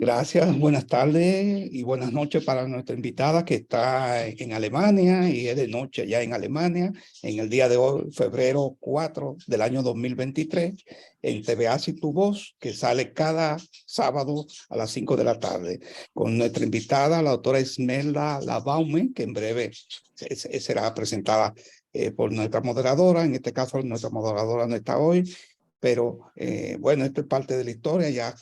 Gracias, buenas tardes y buenas noches para nuestra invitada que está en Alemania y es de noche ya en Alemania en el día de hoy, febrero 4 del año 2023, en TVA Si Tu Voz, que sale cada sábado a las 5 de la tarde, con nuestra invitada, la doctora Esmeralda Labaume, que en breve será presentada por nuestra moderadora. En este caso, nuestra moderadora no está hoy, pero bueno, esto es parte de la historia. Ya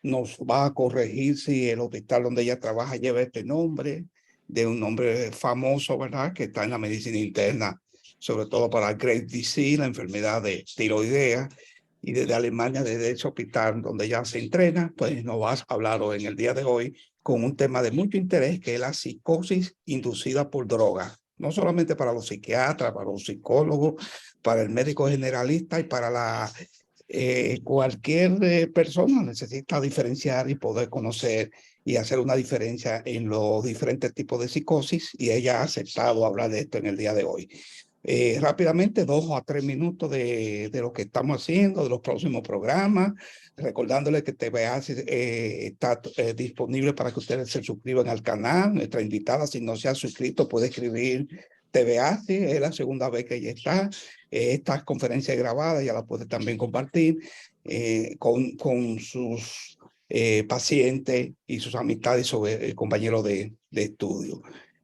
nos va a corregir si el hospital donde ella trabaja lleva este nombre, de un nombre famoso, ¿verdad? Que está en la medicina interna, sobre todo para Graves' disease, la enfermedad de tiroidea. Y desde Alemania, desde ese hospital donde ella se entrena, pues nos vas a hablar hoy, en el día de hoy, con un tema de mucho interés, que es la psicosis inducida por drogas. No solamente para los psiquiatras, para los psicólogos, para el médico generalista y para cualquier persona necesita diferenciar y poder conocer y hacer una diferencia en los diferentes tipos de psicosis, y ella ha aceptado hablar de esto en el día de hoy. Rápidamente, 2 a 3 minutos de lo que estamos haciendo, de los próximos programas, recordándole que TVA está disponible para que ustedes se suscriban al canal. Nuestra invitada, si no se ha suscrito, puede escribir TVA, es la segunda vez que ella está. Estas conferencias grabadas ya las puede también compartir con sus pacientes y sus amistades sobre compañeros de estudio.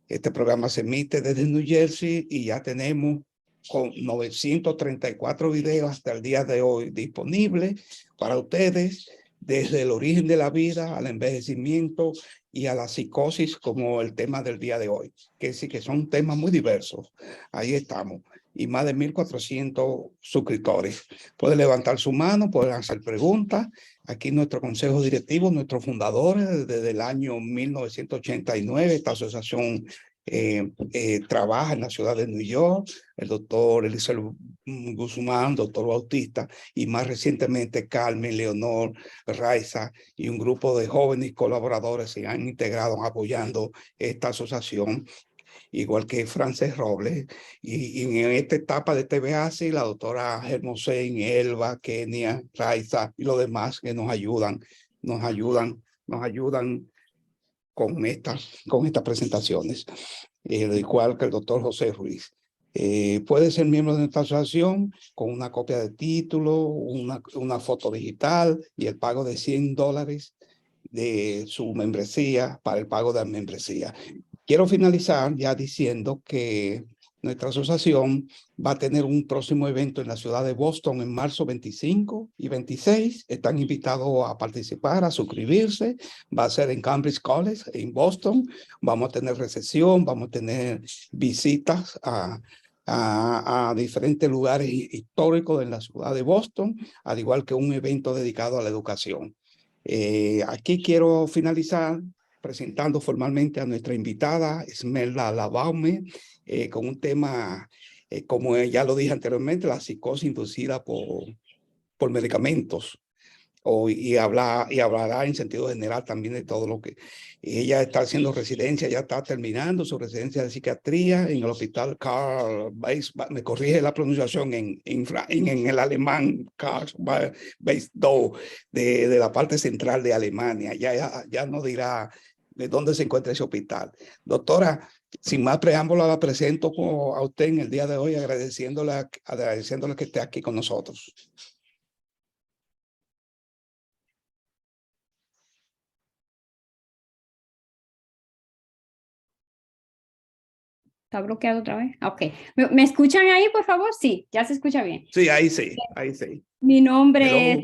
Este programa se emite desde New Jersey y ya tenemos con 934 videos hasta el día de hoy disponibles para ustedes, desde el origen de la vida al envejecimiento y a la psicosis, como el tema del día de hoy, que sí que son temas muy diversos. Ahí estamos. Y más de 1,400 suscriptores. Pueden levantar su mano, pueden hacer preguntas. Aquí nuestro consejo directivo, nuestros fundadores, desde el año 1989, esta asociación trabaja en la ciudad de New York, el doctor Elizabeth Guzmán, doctor Bautista, y más recientemente Carmen, Leonor, Raiza y un grupo de jóvenes colaboradores se han integrado apoyando esta asociación, igual que Frances Robles. Y en esta etapa de TVA, sí, la doctora Hermosén, Elba, Kenia, Raiza y los demás que nos ayudan con estas presentaciones, igual que el doctor José Ruiz. Puede ser miembro de nuestra asociación con una copia de título, una foto digital y el pago de $100 de su membresía para el pago de la membresía. Quiero finalizar ya diciendo que nuestra asociación va a tener un próximo evento en la ciudad de Boston en marzo 25 y 26. Están invitados a participar, a suscribirse. Va a ser en Cambridge College, en Boston. Vamos a tener recepción, vamos a tener visitas a diferentes lugares históricos en la ciudad de Boston, al igual que un evento dedicado a la educación. Aquí quiero finalizar presentando formalmente a nuestra invitada, Esmeralda Labaume, con un tema, como ya lo dije anteriormente, la psicosis inducida por medicamentos. Y hablará en sentido general también de todo lo que ella está haciendo residencia, ya está terminando su residencia de psiquiatría en el hospital Karl Weiss, me corrige la pronunciación en el alemán, Karl Weiss de la parte central de Alemania. Ya nos dirá de dónde se encuentra ese hospital. Doctora, sin más preámbulo, la presento a usted en el día de hoy, agradeciéndole que esté aquí con nosotros. ¿Está bloqueado otra vez? Ok. ¿Me escuchan ahí, por favor? Sí, ya se escucha bien. Sí, ahí sí, ahí sí. Mi nombre Hello.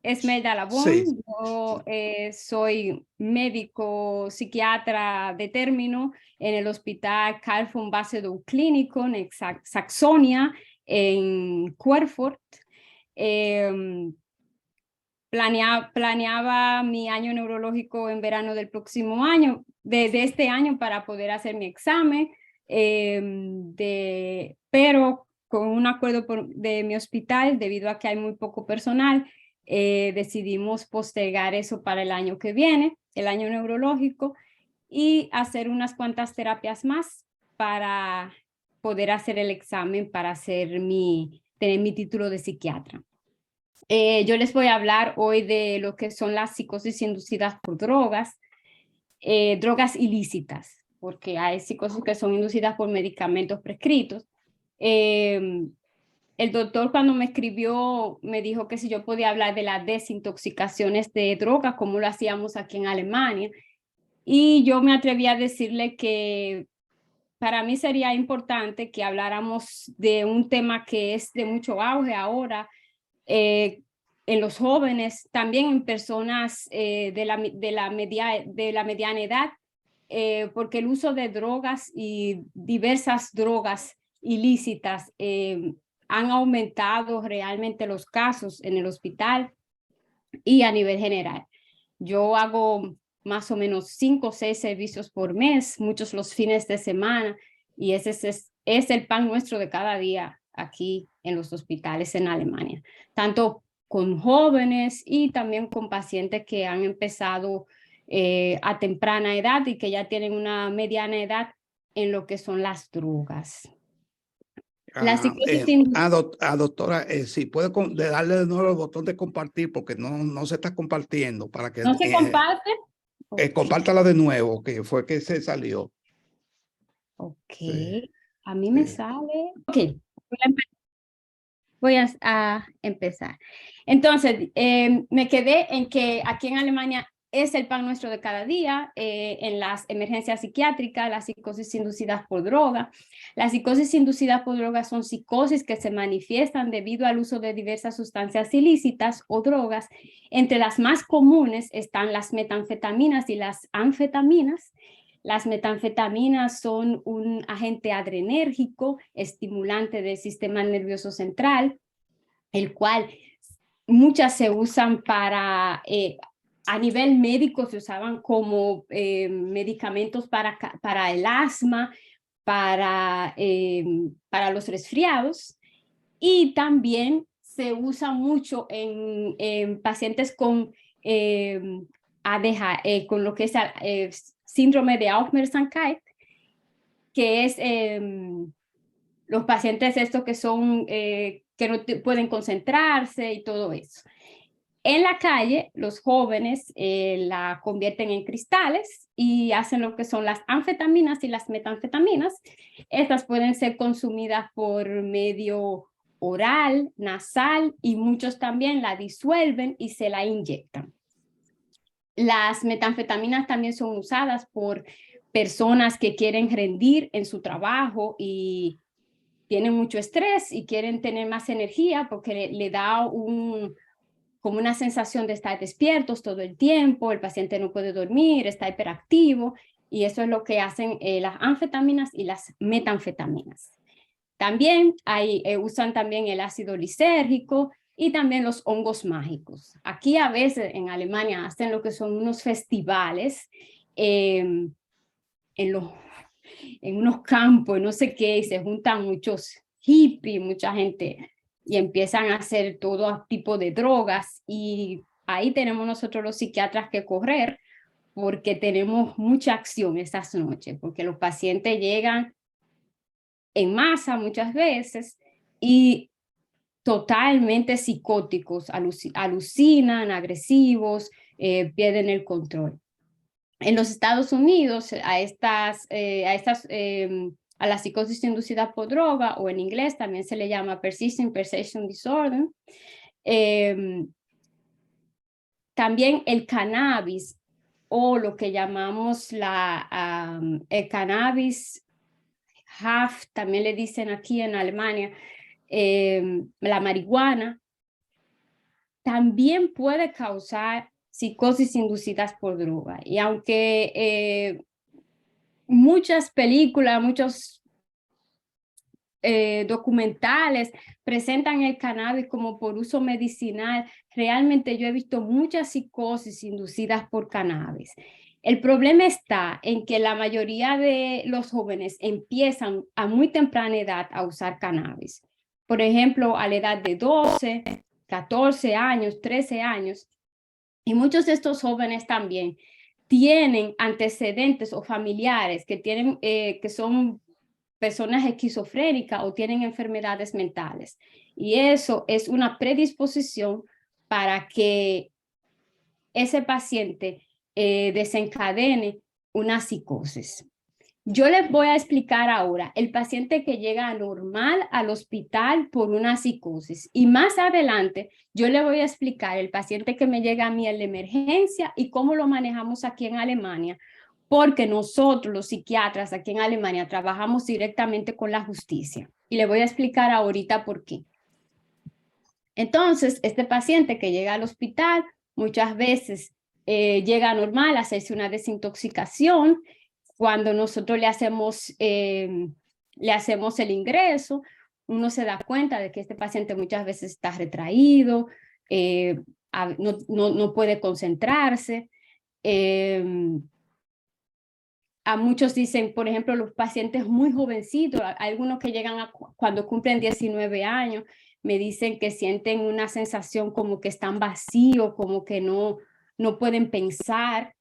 es Esmeralda Sí, Labón. Yo soy médico psiquiatra de término en el hospital Karl von Basedow Clínico en Saxonia, en Querfurt. Planeaba mi año neurológico en verano del próximo año, de este año, para poder hacer mi examen, pero con un acuerdo de mi hospital, debido a que hay muy poco personal, decidimos postergar eso para el año que viene, el año neurológico, y hacer unas cuantas terapias más para poder hacer el examen para tener mi título de psiquiatra. Yo les voy a hablar hoy de lo que son las psicosis inducidas por drogas, drogas ilícitas, porque hay psicosis que son inducidas por medicamentos prescritos. El doctor cuando me escribió me dijo que si yo podía hablar de las desintoxicaciones de drogas, como lo hacíamos aquí en Alemania, y yo me atreví a decirle que para mí sería importante que habláramos de un tema que es de mucho auge ahora, en los jóvenes, también en personas de la mediana edad, porque el uso de drogas y diversas drogas ilícitas han aumentado realmente los casos en el hospital y a nivel general. Yo hago más o menos 5 o 6 servicios por mes, muchos los fines de semana, y ese es el pan nuestro de cada día aquí en los hospitales en Alemania, tanto con jóvenes y también con pacientes que han empezado a temprana edad y que ya tienen una mediana edad en lo que son las drogas. La psicosis Doctora, si puede darle de nuevo el botón de compartir porque no se está compartiendo para que ¿No se comparte? compártala de nuevo, que fue que se salió. Ok, Sí, a mí me sí. sale. Ok, voy a empezar. Entonces, me quedé en que aquí en Alemania es el pan nuestro de cada día, en las emergencias psiquiátricas, las psicosis inducidas por droga. Las psicosis inducidas por droga son psicosis que se manifiestan debido al uso de diversas sustancias ilícitas o drogas. Entre las más comunes están las metanfetaminas y las anfetaminas. Las metanfetaminas son un agente adrenérgico, estimulante del sistema nervioso central, el cual muchas se usan para, a nivel médico se usaban como medicamentos para el asma, para los resfriados, y también se usa mucho en pacientes con con lo que es síndrome de Auffmersamkeit, que es los pacientes estos que son, que no pueden concentrarse y todo eso. En la calle, los jóvenes la convierten en cristales y hacen lo que son las anfetaminas y las metanfetaminas. Estas pueden ser consumidas por medio oral, nasal, y muchos también la disuelven y se la inyectan. Las metanfetaminas también son usadas por personas que quieren rendir en su trabajo y tienen mucho estrés y quieren tener más energía porque le da como una sensación de estar despiertos todo el tiempo, el paciente no puede dormir, está hiperactivo, y eso es lo que hacen las anfetaminas y las metanfetaminas. También usan también el ácido lisérgico y también los hongos mágicos. Aquí a veces en Alemania hacen lo que son unos festivales en unos campos, no sé qué, y se juntan muchos hippies, mucha gente, y empiezan a hacer todo tipo de drogas, y ahí tenemos nosotros los psiquiatras que correr, porque tenemos mucha acción esas noches, porque los pacientes llegan en masa muchas veces y totalmente psicóticos, alucinan, agresivos, pierden el control. En los Estados Unidos, a la psicosis inducida por droga, o en inglés también se le llama persistent perception disorder. También el cannabis, o lo que llamamos el cannabis Haft, también le dicen aquí en Alemania, la marihuana, también puede causar psicosis inducidas por droga. Y aunque muchas películas, muchos documentales presentan el cannabis como por uso medicinal, realmente yo he visto muchas psicosis inducidas por cannabis. El problema está en que la mayoría de los jóvenes empiezan a muy temprana edad a usar cannabis. Por ejemplo, a la edad de 12, 14 años, 13 años. Y muchos de estos jóvenes también tienen antecedentes o familiares que son personas esquizofrénicas o tienen enfermedades mentales. Y eso es una predisposición para que ese paciente desencadene una psicosis. Yo les voy a explicar ahora el paciente que llega normal al hospital por una psicosis, y más adelante yo le voy a explicar el paciente que me llega a mí en la emergencia y cómo lo manejamos aquí en Alemania, porque nosotros los psiquiatras aquí en Alemania trabajamos directamente con la justicia, y le voy a explicar ahorita por qué. Entonces, este paciente que llega al hospital muchas veces llega normal a hacerse una desintoxicación. Cuando nosotros le hacemos el ingreso, uno se da cuenta de que este paciente muchas veces está retraído, no puede concentrarse. A muchos dicen, por ejemplo, los pacientes muy jovencitos, algunos que llegan cuando cumplen 19 años, me dicen que sienten una sensación como que están vacíos, como que no pueden pensar.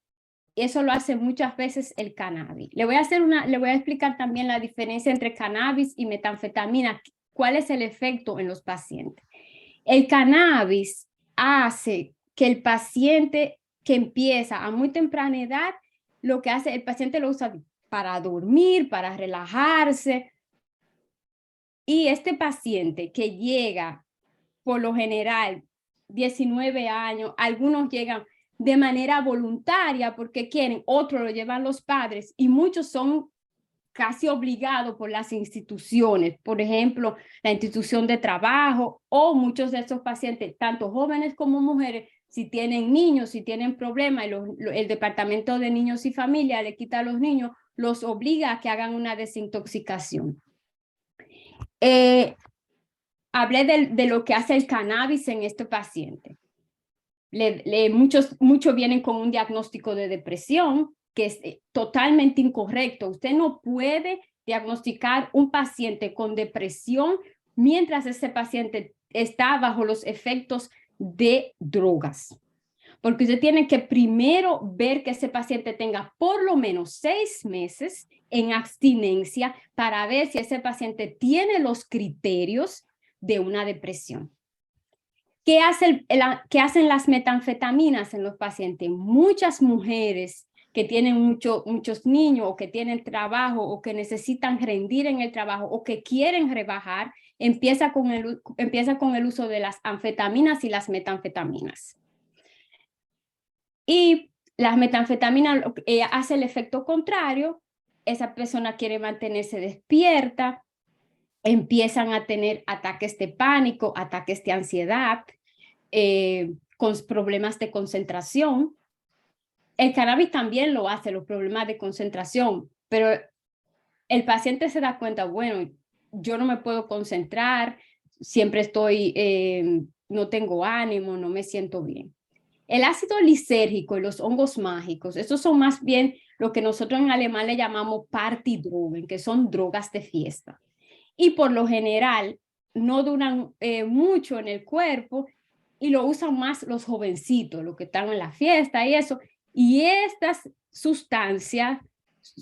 Eso lo hace muchas veces el cannabis. Le voy a explicar también la diferencia entre cannabis y metanfetamina, cuál es el efecto en los pacientes. El cannabis hace que el paciente que empieza a muy temprana edad, lo que hace, el paciente lo usa para dormir, para relajarse. Y este paciente que llega, por lo general, 19 años, algunos llegan de manera voluntaria porque quieren, otros lo llevan los padres, y muchos son casi obligados por las instituciones, por ejemplo, la institución de trabajo, o muchos de estos pacientes, tanto jóvenes como mujeres, si tienen niños, si tienen problemas, el departamento de niños y familia le quita a los niños, los obliga a que hagan una desintoxicación. Hablé de lo que hace el cannabis en este paciente. Muchos vienen con un diagnóstico de depresión, que es totalmente incorrecto. Usted no puede diagnosticar un paciente con depresión mientras ese paciente está bajo los efectos de drogas. Porque usted tiene que primero ver que ese paciente tenga por lo menos 6 meses en abstinencia para ver si ese paciente tiene los criterios de una depresión. ¿Qué hacen las metanfetaminas en los pacientes? Muchas mujeres que tienen muchos niños, o que tienen trabajo, o que necesitan rendir en el trabajo, o que quieren rebajar, empieza con el uso de las anfetaminas y las metanfetaminas. Y las metanfetaminas hace el efecto contrario. Esa persona quiere mantenerse despierta, empiezan a tener ataques de pánico, ataques de ansiedad, con problemas de concentración. El cannabis también lo hace, los problemas de concentración, pero el paciente se da cuenta, bueno, yo no me puedo concentrar, siempre no tengo ánimo, no me siento bien. El ácido lisérgico y los hongos mágicos, estos son más bien lo que nosotros en alemán le llamamos Partydrogen, que son drogas de fiesta. Y por lo general no duran mucho en el cuerpo, y lo usan más los jovencitos, los que están en la fiesta y eso. Y estas sustancias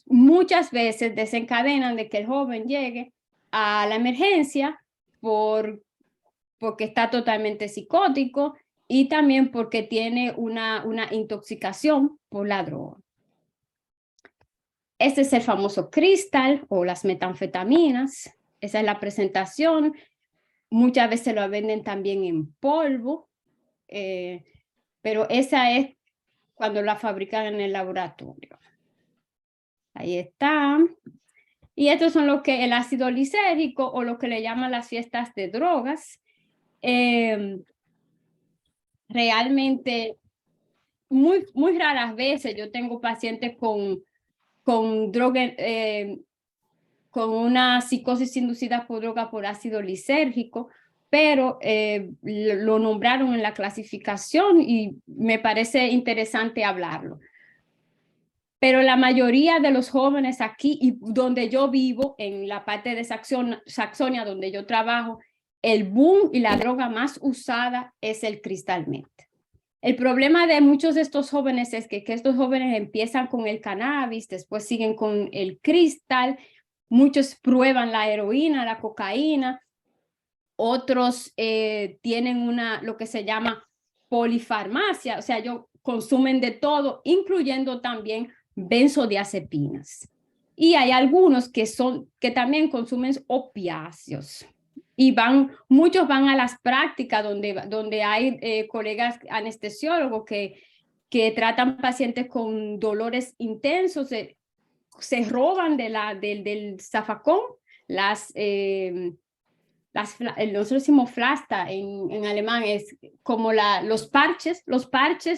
muchas veces desencadenan de que el joven llegue a la emergencia porque está totalmente psicótico, y también porque tiene una intoxicación por la droga. Este es el famoso cristal o las metanfetaminas. Esa es la presentación. Muchas veces lo venden también en polvo, pero esa es cuando la fabrican en el laboratorio. Ahí está. Y estos son el ácido lisérgico, o lo que le llaman las fiestas de drogas. Realmente, muy raras veces yo tengo pacientes con droga, con una psicosis inducida por droga por ácido lisérgico, pero lo nombraron en la clasificación y me parece interesante hablarlo. Pero la mayoría de los jóvenes aquí, y donde yo vivo, en la parte de Saxonia, donde yo trabajo, el boom y la droga más usada es el crystal meth. El problema de muchos de estos jóvenes es que estos jóvenes empiezan con el cannabis, después siguen con el cristal. Muchos prueban la heroína, la cocaína, otros tienen lo que se llama polifarmacia, o sea, ellos consumen de todo, incluyendo también benzodiazepinas. Y hay algunos que también consumen opiáceos. Y muchos van a las prácticas donde hay colegas anestesiólogos que tratan pacientes con dolores intensos, se roban del zafacón nosotros decimos Flasta en alemán, es como los parches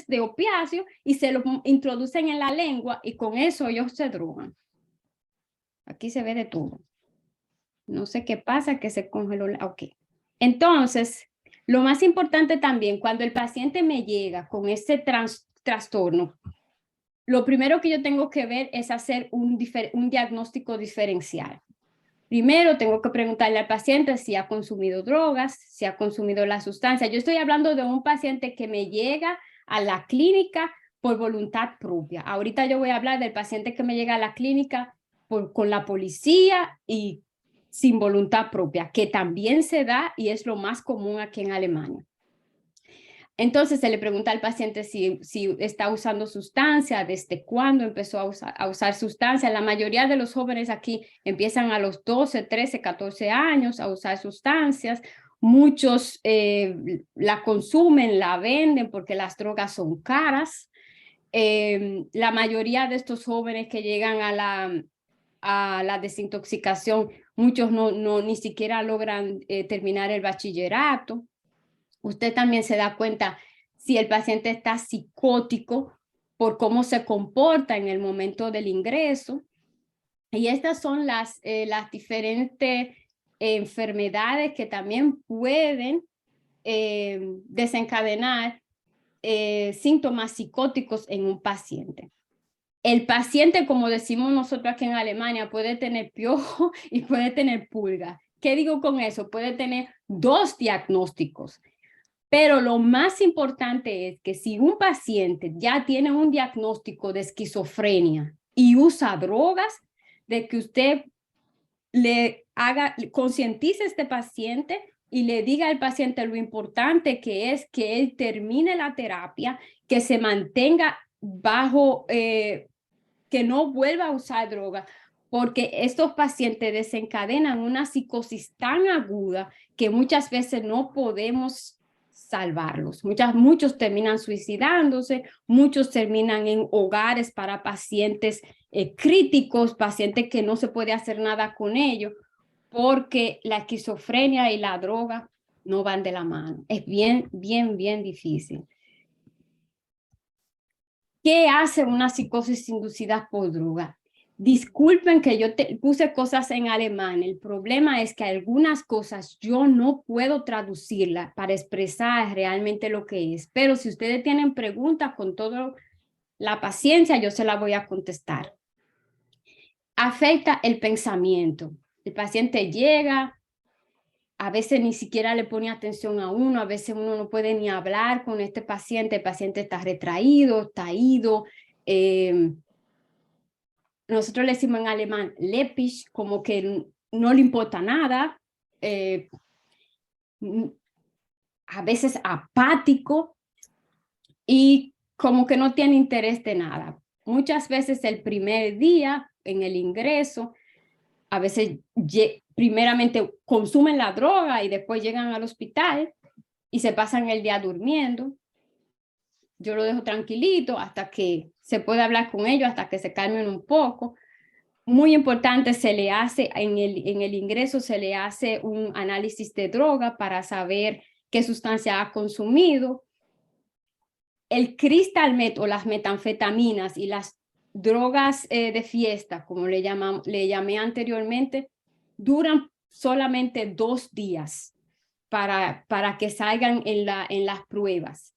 de opiáceo, y se los introducen en la lengua y con eso ellos se drogan. Aquí se ve de todo. No sé qué pasa, que se congeló. Ok. Entonces, lo más importante también, cuando el paciente me llega con este trastorno, lo primero que yo tengo que ver es hacer un diagnóstico diferencial. Primero tengo que preguntarle al paciente si ha consumido drogas, si ha consumido la sustancia. Yo estoy hablando de un paciente que me llega a la clínica por voluntad propia. Ahorita yo voy a hablar del paciente que me llega a la clínica con la policía y sin voluntad propia, que también se da y es lo más común aquí en Alemania. Entonces se le pregunta al paciente si está usando sustancia, desde cuándo empezó a usar sustancia. La mayoría de los jóvenes aquí empiezan a los 12, 13, 14 años a usar sustancias. Muchos la consumen, la venden porque las drogas son caras. La mayoría de estos jóvenes que llegan a la desintoxicación, muchos ni siquiera logran terminar el bachillerato. Usted también se da cuenta si el paciente está psicótico por cómo se comporta en el momento del ingreso. Y estas son las diferentes enfermedades que también pueden desencadenar síntomas psicóticos en un paciente. El paciente, como decimos nosotros aquí en Alemania, puede tener piojo y puede tener pulga. ¿Qué digo con eso? Puede tener 2 diagnósticos. Pero lo más importante es que si un paciente ya tiene un diagnóstico de esquizofrenia y usa drogas, de que usted concientice a este paciente y le diga al paciente lo importante que es que él termine la terapia, que se mantenga bajo, que no vuelva a usar drogas, porque estos pacientes desencadenan una psicosis tan aguda que muchas veces no podemos salvarlos. Muchos terminan suicidándose, muchos terminan en hogares para pacientes críticos, pacientes que no se puede hacer nada con ellos, porque la esquizofrenia y la droga no van de la mano. Es bien, bien, bien difícil. ¿Qué hace una psicosis inducida por droga? Disculpen que yo puse cosas en alemán. El problema es que algunas cosas yo no puedo traducirlas para expresar realmente lo que es. Pero si ustedes tienen preguntas, con toda la paciencia, yo se la voy a contestar. Afecta el pensamiento. El paciente llega, a veces ni siquiera le pone atención a uno, a veces uno no puede ni hablar con este paciente, el paciente está retraído, está ido. Nosotros le decimos en alemán läppisch, como que no le importa nada, a veces apático y como que no tiene interés de nada. Muchas veces el primer día en el ingreso, a veces primeramente consumen la droga y después llegan al hospital y se pasan el día durmiendo. Yo lo dejo tranquilito hasta que se puede hablar con ellos, hasta que se calmen un poco. Muy importante, se le hace en el ingreso, se le hace un análisis de droga para saber qué sustancia ha consumido. El crystal meth o las metanfetaminas y las drogas de fiesta, como le llamé anteriormente, duran solamente 2 días para que salgan en las pruebas.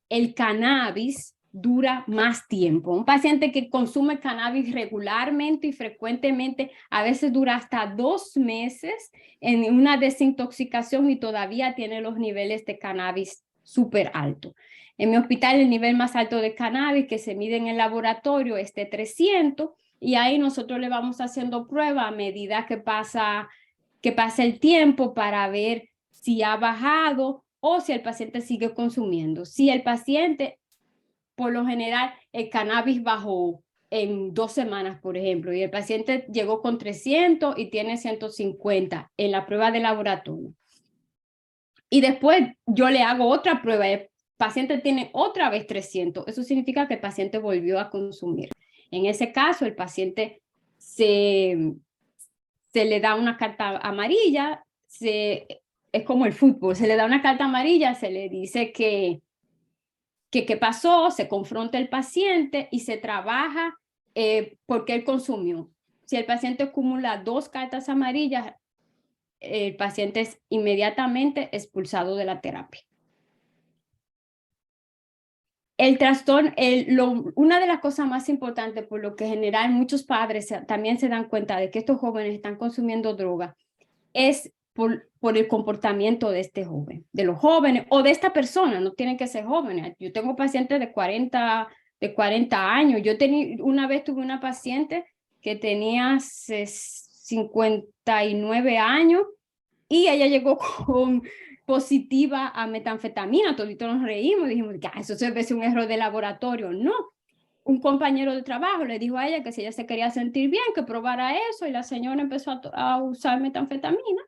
El cannabis dura más tiempo. Un paciente que consume cannabis regularmente y frecuentemente, a veces dura hasta 2 meses en una desintoxicación y todavía tiene los niveles de cannabis súper altos. En mi hospital el nivel más alto de cannabis que se mide en el laboratorio es de 300 y ahí nosotros le vamos haciendo pruebas a medida que pasa el tiempo para ver si ha bajado o si el paciente sigue consumiendo. Si el paciente, por lo general, el cannabis bajó en 2 semanas, por ejemplo, y el paciente llegó con 300 y tiene 150 en la prueba de laboratorio. Y después yo le hago otra prueba, el paciente tiene otra vez 300. Eso significa que el paciente volvió a consumir. En ese caso, el paciente se le da una carta amarilla, es como el fútbol, se le da una carta amarilla, se le dice qué pasó, se confronta el paciente y se trabaja porque él consumió. Si el paciente acumula 2 cartas amarillas, el paciente es inmediatamente expulsado de la terapia. El trastorno, una de las cosas más importantes por lo que en general muchos padres también se dan cuenta de que estos jóvenes están consumiendo droga es por el comportamiento de este joven, de los jóvenes o de esta persona, no tienen que ser jóvenes. Yo tengo pacientes de 40 años. Una vez tuve una paciente que tenía 59 años y ella llegó con positiva a metanfetamina. Todos nos reímos y dijimos, eso debe ser un error de laboratorio. No, un compañero de trabajo le dijo a ella que si ella se quería sentir bien, que probara eso, y la señora empezó a usar metanfetamina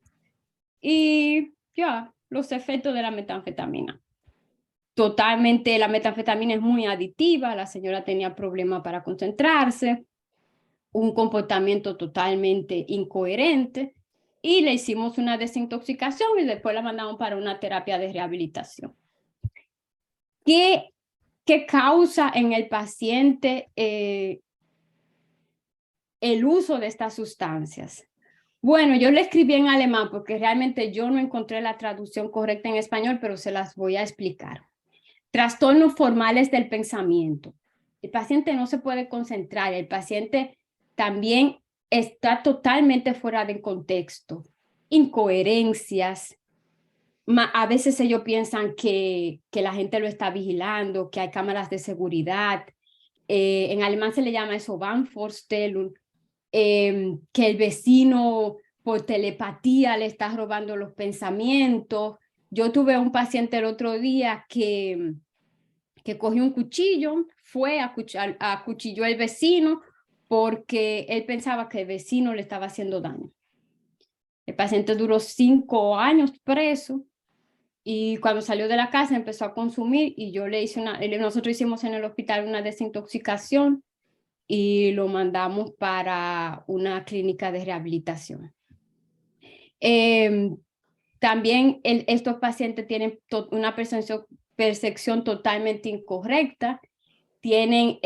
y ya, los efectos de la metanfetamina. Totalmente, la metanfetamina es muy adictiva, la señora tenía problemas para concentrarse, un comportamiento totalmente incoherente, y le hicimos una desintoxicación y después la mandamos para una terapia de rehabilitación. ¿Qué causa en el paciente el uso de estas sustancias? Bueno, yo le escribí en alemán porque realmente yo no encontré la traducción correcta en español, pero se las voy a explicar. Trastornos formales del pensamiento. El paciente no se puede concentrar, el paciente también está totalmente fuera de contexto. Incoherencias. A veces ellos piensan que la gente lo está vigilando, que hay cámaras de seguridad. En alemán se le llama eso Wahnvorstellung. Que el vecino por telepatía le está robando los pensamientos. Yo tuve un paciente el otro día que cogió un cuchillo, fue acuchilló al vecino porque él pensaba que el vecino le estaba haciendo daño. El paciente duró 5 años preso y cuando salió de la casa empezó a consumir y nosotros hicimos en el hospital una desintoxicación y lo mandamos para una clínica de rehabilitación. También estos pacientes tienen una percepción totalmente incorrecta, tienen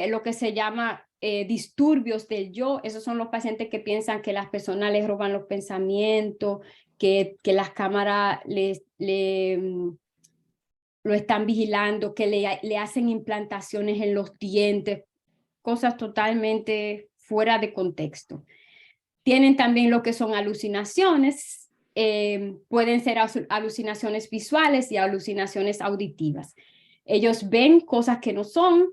lo que se llama disturbios del yo. Esos son los pacientes que piensan que las personas les roban los pensamientos, que las cámaras lo están vigilando, que le hacen implantaciones en los dientes, cosas totalmente fuera de contexto. Tienen también lo que son alucinaciones, pueden ser alucinaciones visuales y alucinaciones auditivas. Ellos ven cosas que no son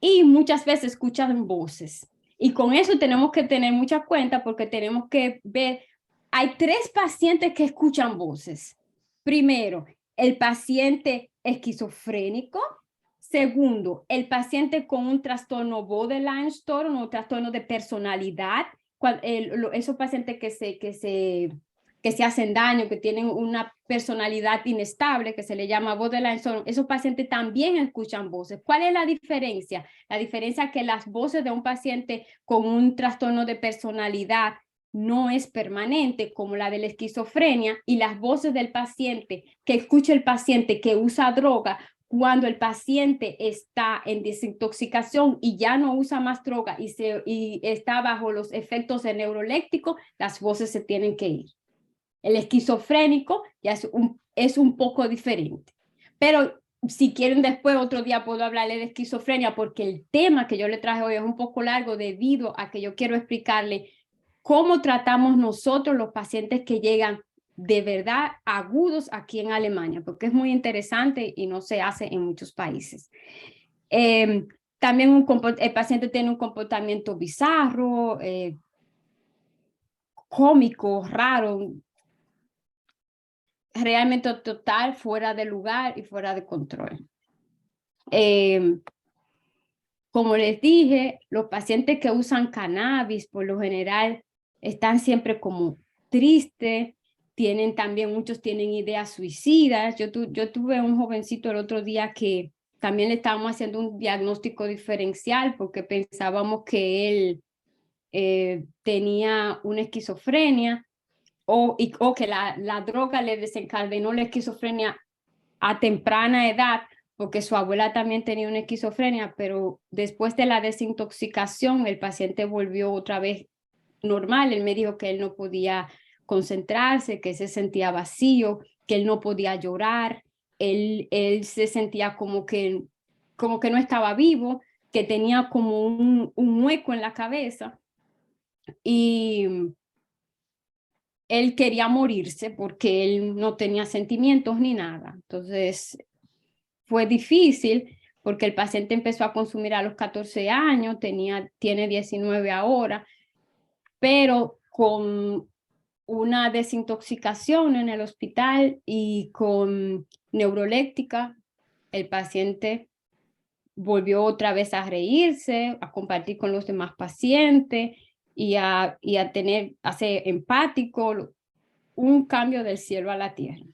y muchas veces escuchan voces. Y con eso tenemos que tener mucha cuenta porque tenemos que ver, hay 3 pacientes que escuchan voces. Primero, el paciente esquizofrénico. Segundo, el paciente con un trastorno borderline storm o trastorno de personalidad. Esos pacientes que se hacen daño, que tienen una personalidad inestable, que se le llama borderline storm, esos pacientes también escuchan voces. ¿Cuál es la diferencia? La diferencia es que las voces de un paciente con un trastorno de personalidad no es permanente como la de la esquizofrenia, y las voces del paciente que escucha el paciente que usa droga, cuando el paciente está en desintoxicación y ya no usa más droga y está bajo los efectos del neuroléptico, las voces se tienen que ir. El esquizofrénico ya es un poco diferente. Pero si quieren después otro día puedo hablarle de esquizofrenia porque el tema que yo le traje hoy es un poco largo debido a que yo quiero explicarle cómo tratamos nosotros los pacientes que llegan de verdad agudos aquí en Alemania, porque es muy interesante y no se hace en muchos países. También el paciente tiene un comportamiento bizarro, cómico, raro, realmente total, fuera de lugar y fuera de control. Como les dije, los pacientes que usan cannabis, por lo general, están siempre como tristes, muchos tienen ideas suicidas. Yo tuve un jovencito el otro día que también le estábamos haciendo un diagnóstico diferencial porque pensábamos que él tenía una esquizofrenia o que la droga le desencadenó la esquizofrenia a temprana edad, porque su abuela también tenía una esquizofrenia, pero después de la desintoxicación el paciente volvió otra vez normal. Él me dijo que él no podía concentrarse, que se sentía vacío, que él no podía llorar, él se sentía como que no estaba vivo, que tenía como un hueco en la cabeza y él quería morirse porque él no tenía sentimientos ni nada. Entonces fue difícil porque el paciente empezó a consumir a los 14 años, tiene 19 ahora, pero con una desintoxicación en el hospital y con neuroléptica, el paciente volvió otra vez a reírse, a compartir con los demás pacientes y a ser empático, un cambio del cielo a la tierra.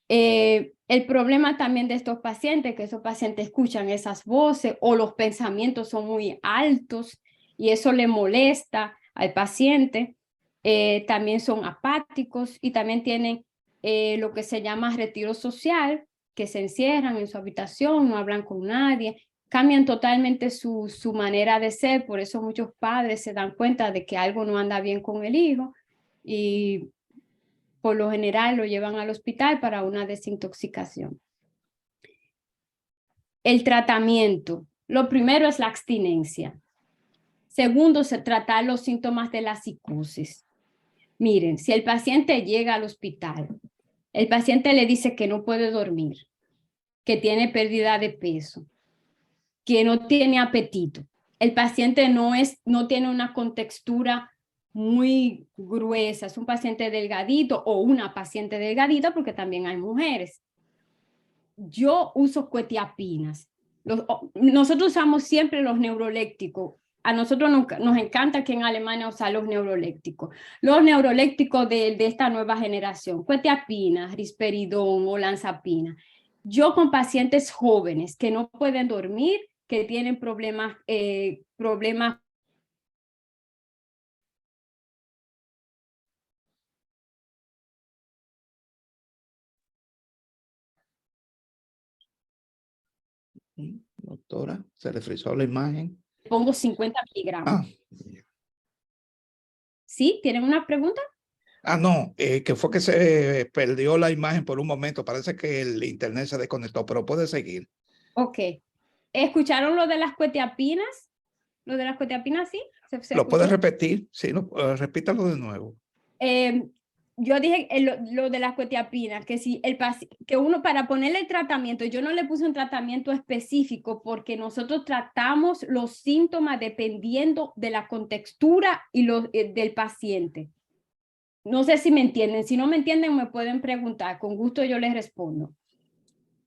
El problema también de estos pacientes, que esos pacientes escuchan esas voces o los pensamientos son muy altos y eso le molesta al paciente. También son apáticos y también tienen lo que se llama retiro social, que se encierran en su habitación, no hablan con nadie, cambian totalmente su manera de ser. Por eso muchos padres se dan cuenta de que algo no anda bien con el hijo y por lo general lo llevan al hospital para una desintoxicación. El tratamiento. Lo primero es la abstinencia. Segundo, tratar los síntomas de la psicosis. Miren, si el paciente llega al hospital, el paciente le dice que no puede dormir, que tiene pérdida de peso, que no tiene apetito. El paciente no tiene una contextura muy gruesa, es un paciente delgadito o una paciente delgadita porque también hay mujeres. Yo uso quetiapinas. Nosotros usamos siempre los neurolépticos. A nosotros nos encanta que en Alemania usan los neurolépticos. Los neurolépticos de esta nueva generación, quetiapina, risperidón, olanzapina. Yo con pacientes jóvenes que no pueden dormir, que tienen problemas Doctora, se le frizó la imagen. pongo 50 miligramos. Ah, ¿Sí? ¿Tienen una pregunta? no, que fue que se perdió la imagen por un momento. Parece que el internet se desconectó, pero puede seguir. Ok. ¿Escucharon lo de las quetiapinas? ¿Lo de las quetiapinas, sí? ¿Lo puedes repetir? Sí, repítalo de nuevo. Yo dije lo de las quetiapinas, que si que uno para ponerle el tratamiento, yo no le puse un tratamiento específico porque nosotros tratamos los síntomas dependiendo de la contextura y del paciente. No sé si me entienden. Si no me entienden, me pueden preguntar. Con gusto yo les respondo.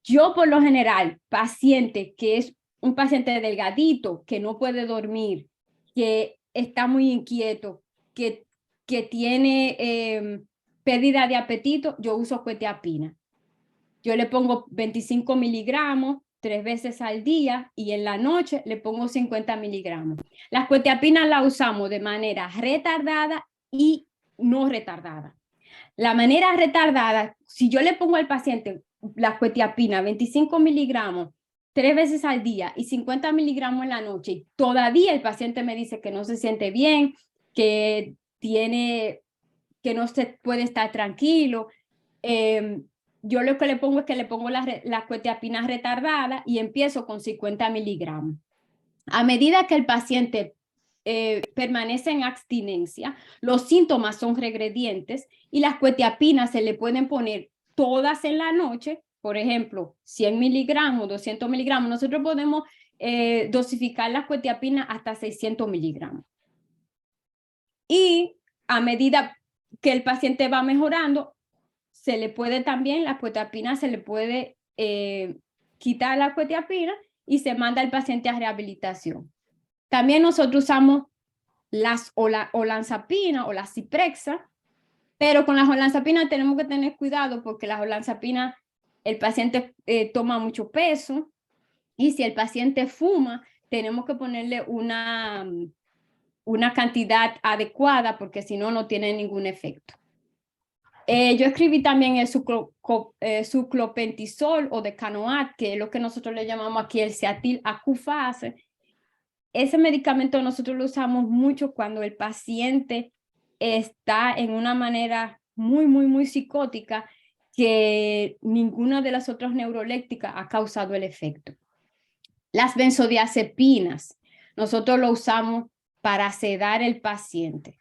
Yo, por lo general, paciente que es un paciente delgadito, que no puede dormir, que está muy inquieto, que tiene pérdida de apetito, yo uso quetiapina. Yo le pongo 25 miligramos 3 veces al día y en la noche le pongo 50 miligramos. Las quetiapinas las usamos de manera retardada y no retardada. La manera retardada, si yo le pongo al paciente la quetiapina 25 miligramos 3 veces al día y 50 miligramos en la noche, y todavía el paciente me dice que no se siente bien, que no se puede estar tranquilo, yo lo que le pongo es que le pongo la quetiapina retardada y empiezo con 50 miligramos. A medida que el paciente permanece en abstinencia, los síntomas son regredientes y las quetiapinas se le pueden poner todas en la noche por ejemplo, 100 miligramos, 200 miligramos, nosotros podemos dosificar la quetiapina hasta 600 miligramos. Y a medida que el paciente va mejorando, se le puede también, la quetiapina se le puede quitar la quetiapina y se manda al paciente a rehabilitación. También nosotros usamos las olanzapina o la Zyprexa, pero con las olanzapinas tenemos que tener cuidado porque las olanzapinas, el paciente toma mucho peso y si el paciente fuma, tenemos que ponerle una cantidad adecuada porque si no, no tiene ningún efecto. Yo escribí también el suclopentisol o decanoat, que es lo que nosotros le llamamos aquí el cetil acufase. Ese medicamento nosotros lo usamos mucho cuando el paciente está en una manera muy psicótica que ninguna de las otras neurolépticas ha causado el efecto. Las benzodiazepinas, nosotros lo usamos para sedar el paciente.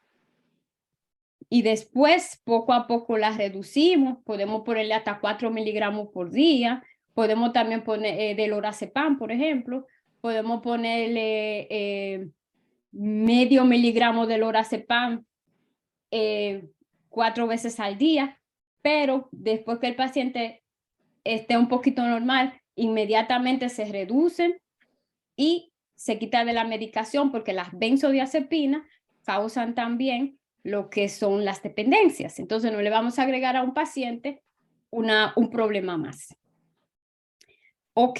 Y después, poco a poco las reducimos. Podemos ponerle hasta 4 miligramos por día. Podemos también poner del lorazepam, por ejemplo. Podemos ponerle medio miligramo de lorazepam 4 veces al día. Pero después que el paciente esté un poquito normal, inmediatamente se reducen y se quita de la medicación porque las benzodiazepinas causan también lo que son las dependencias. Entonces no le vamos a agregar a un paciente un problema más. Ok,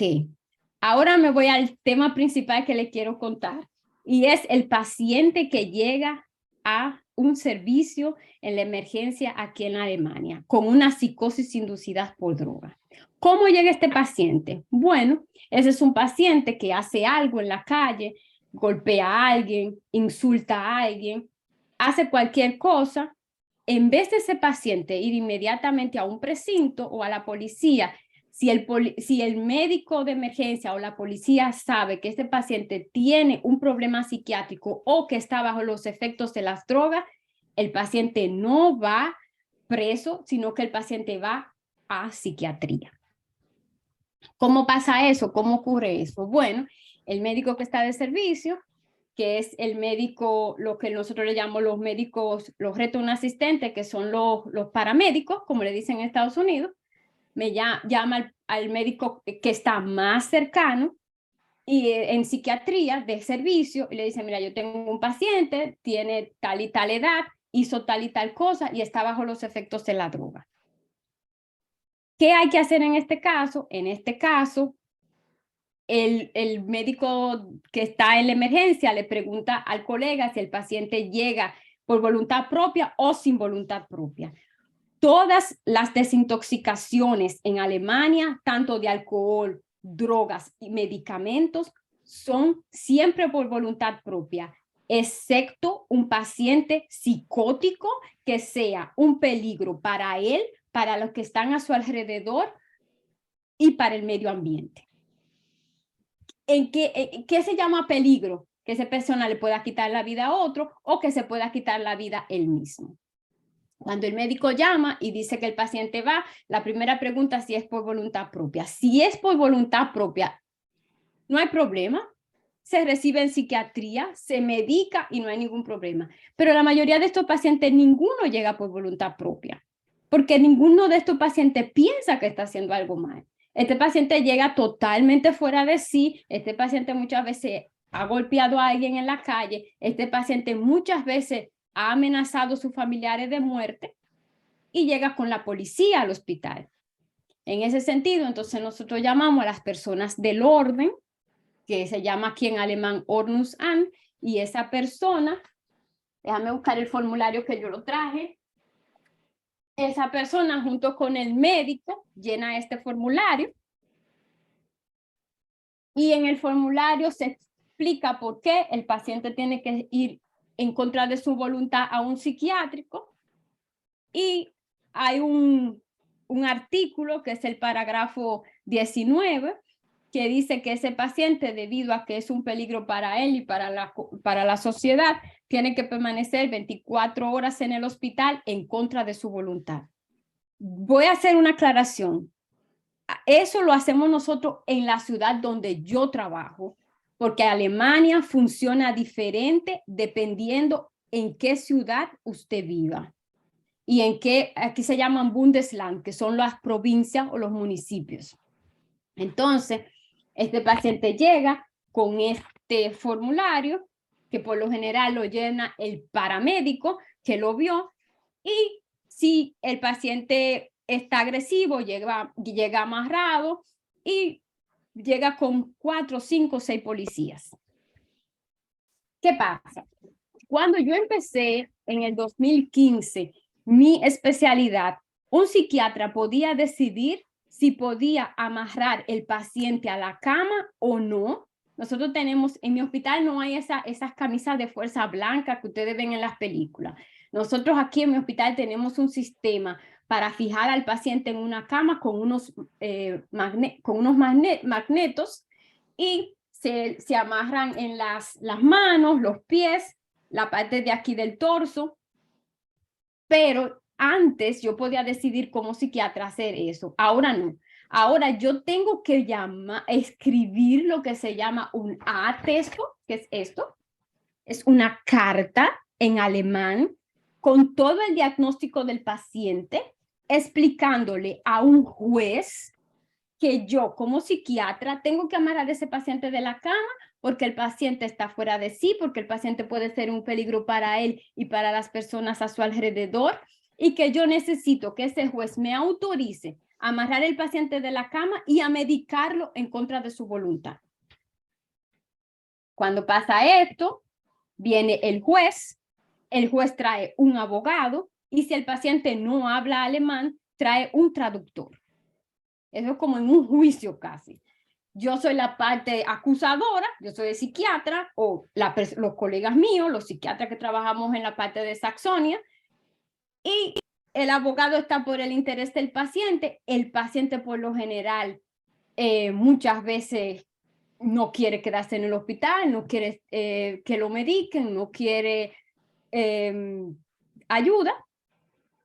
ahora me voy al tema principal que le quiero contar y es el paciente que llega a un servicio en la emergencia aquí en Alemania con una psicosis inducida por droga. ¿Cómo llega este paciente? Bueno, ese es un paciente que hace algo en la calle, golpea a alguien, insulta a alguien, hace cualquier cosa. En vez de ese paciente ir inmediatamente a un precinto o a la policía, si el médico de emergencia o la policía sabe que este paciente tiene un problema psiquiátrico o que está bajo los efectos de las drogas, el paciente no va preso, sino que el paciente va a psiquiatría. ¿Cómo pasa eso? ¿Cómo ocurre eso? Bueno, el médico que está de servicio, que es el médico, lo que nosotros le llamamos los médicos, los retorno asistentes, que son los paramédicos, como le dicen en Estados Unidos, me llama al médico que está más cercano y en psiquiatría de servicio y le dice, mira, yo tengo un paciente, tiene tal y tal edad, hizo tal y tal cosa y está bajo los efectos de la droga. ¿Qué hay que hacer en este caso? En este caso, el médico que está en la emergencia le pregunta al colega si el paciente llega por voluntad propia o sin voluntad propia. Todas las desintoxicaciones en Alemania, tanto de alcohol, drogas y medicamentos, son siempre por voluntad propia, excepto un paciente psicótico que sea un peligro para él, para los que están a su alrededor y para el medio ambiente. ¿Qué se llama peligro? Que esa persona le pueda quitar la vida a otro o que se pueda quitar la vida él mismo. Cuando el médico llama y dice que el paciente va, la primera pregunta es si es por voluntad propia. Si es por voluntad propia, no hay problema. Se recibe en psiquiatría, se medica y no hay ningún problema. Pero la mayoría de estos pacientes, ninguno llega por voluntad propia, porque ninguno de estos pacientes piensa que está haciendo algo mal. Este paciente llega totalmente fuera de sí. Este paciente muchas veces ha golpeado a alguien en la calle. Este paciente muchas veces ha amenazado a sus familiares de muerte y llega con la policía al hospital. En ese sentido, entonces nosotros llamamos a las personas del orden, que se llama aquí en alemán Ordnungsamt, y esa persona, déjame buscar el formulario que yo lo traje, esa persona junto con el médico llena este formulario y en el formulario se explica por qué el paciente tiene que ir en contra de su voluntad a un psiquiátrico y hay un artículo que es el parágrafo 19 que dice que ese paciente, debido a que es un peligro para él y para la sociedad, tiene que permanecer 24 horas en el hospital en contra de su voluntad. Voy a hacer una aclaración. Eso lo hacemos nosotros en la ciudad donde yo trabajo, porque Alemania funciona diferente dependiendo en qué ciudad usted viva y en qué, aquí se llaman Bundesland, que son las provincias o los municipios. Entonces, este paciente llega con este formulario, que por lo general lo llena el paramédico que lo vio, y si el paciente está agresivo, llega amarrado y llega con 4, 5, 6 policías. ¿Qué pasa? Cuando yo empecé en el 2015 mi especialidad, un psiquiatra podía decidir si podía amarrar el paciente a la cama o no. Nosotros tenemos, en mi hospital no hay esas camisas de fuerza blanca que ustedes ven en las películas. Nosotros aquí en mi hospital tenemos un sistema para fijar al paciente en una cama con unos magnetos y se amarran en las manos, los pies, la parte de aquí del torso, pero antes yo podía decidir como psiquiatra hacer eso, ahora no. Ahora yo tengo que escribir lo que se llama un Attestung, que es esto, es una carta en alemán con todo el diagnóstico del paciente, explicándole a un juez que yo como psiquiatra tengo que amarrar a ese paciente de la cama porque el paciente está fuera de sí, porque el paciente puede ser un peligro para él y para las personas a su alrededor, y que yo necesito que ese juez me autorice a amarrar el paciente de la cama y a medicarlo en contra de su voluntad. Cuando pasa esto, viene el juez trae un abogado, y si el paciente no habla alemán, trae un traductor. Eso es como en un juicio casi. Yo soy la parte acusadora, yo soy el psiquiatra, o los colegas míos, los psiquiatras que trabajamos en la parte de Saxonia, y el abogado está por el interés del paciente. El paciente por lo general muchas veces no quiere quedarse en el hospital, no quiere que lo mediquen, no quiere ayuda,